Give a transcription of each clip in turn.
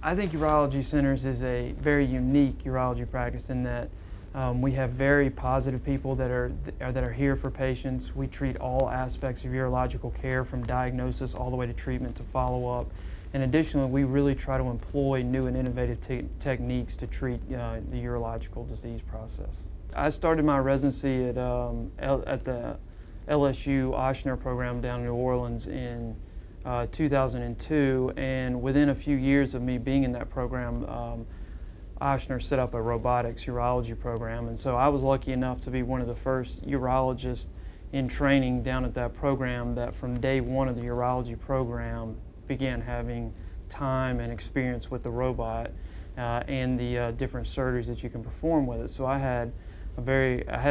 I think Urology Centers is a very unique urology practice in that we have very positive people that are here for patients. We treat all aspects of urological care from diagnosis all the way to treatment to follow-up. And additionally, we really try to employ new and innovative techniques to treat the urological disease process. I started my residency at the LSU Ochsner program down in New Orleans in 2002, and within a few years of me being in that program, Ochsner set up a robotics urology program, and so I was lucky enough to be one of the first urologists in training down at that program that from day one of the urology program began having time and experience with the robot and the different surgeries that you can perform with it. So I had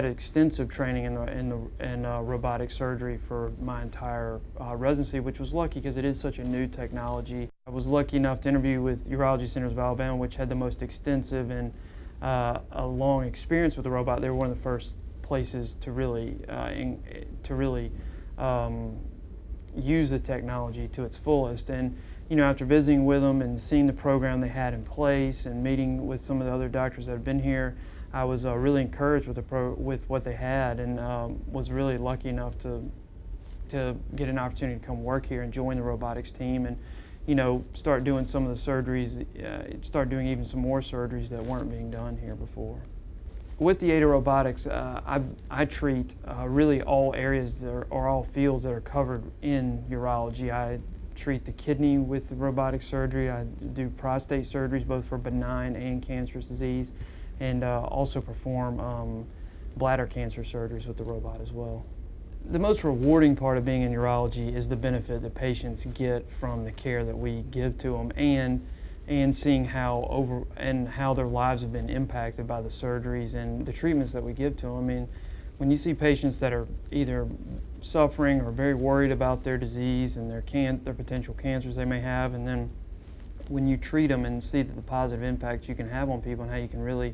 extensive training in robotic surgery for my entire residency, which was lucky because it is such a new technology. I was lucky enough to interview with Urology Centers of Alabama, which had the most extensive and a long experience with the robot. They were one of the first places to really use the technology to its fullest. And you know, after visiting with them and seeing the program they had in place and meeting with some of the other doctors that had been here, I was really encouraged with what they had, and was really lucky enough to get an opportunity to come work here and join the robotics team, and you know, start doing some of the surgeries, start doing even some more surgeries that weren't being done here before. With the Ada Robotics, I treat really all areas or all fields that are covered in urology. I treat the kidney with the robotic surgery. I do prostate surgeries both for benign and cancerous disease, and also perform bladder cancer surgeries with the robot as well. The most rewarding part of being in urology is the benefit that patients get from the care that we give to them, and seeing how their lives have been impacted by the surgeries and the treatments that we give to them. I mean, when you see patients that are either suffering or very worried about their disease and their potential cancers they may have, and then when you treat them and see the positive impact you can have on people and how you can really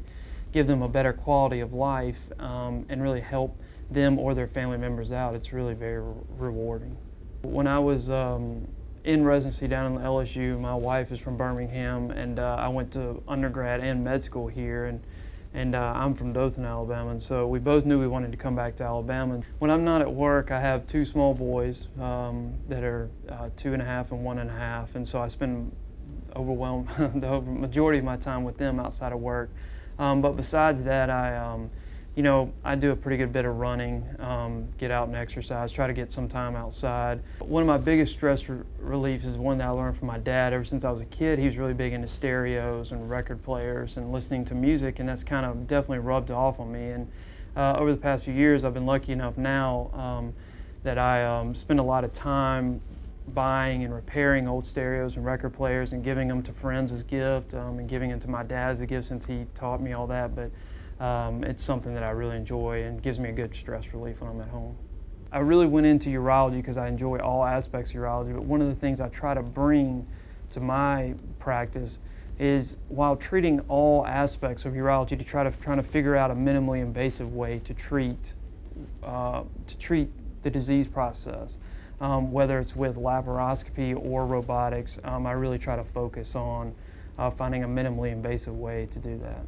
give them a better quality of life and really help them or their family members out, it's really very rewarding. When I was in residency down in LSU, my wife is from Birmingham, and I went to undergrad and med school here, and I'm from Dothan, Alabama, and so we both knew we wanted to come back to Alabama. When I'm not at work, I have two small boys that are 2.5 and 1.5, and so I spend the majority of my time with them outside of work. But besides that, I do a pretty good bit of running, get out and exercise, try to get some time outside. One of my biggest stress reliefs is one that I learned from my dad. Ever since I was a kid, he was really big into stereos and record players and listening to music, and that's kind of definitely rubbed off on me. And over the past few years, I've been lucky enough now that I spend a lot of time buying and repairing old stereos and record players and giving them to friends as gift, and giving them to my dad as a gift since he taught me all that. But it's something that I really enjoy and gives me a good stress relief when I'm at home. I really went into urology because I enjoy all aspects of urology, but one of the things I try to bring to my practice is, while treating all aspects of urology, to try to figure out a minimally invasive way to treat the disease process. Whether it's with laparoscopy or robotics, I really try to focus on finding a minimally invasive way to do that.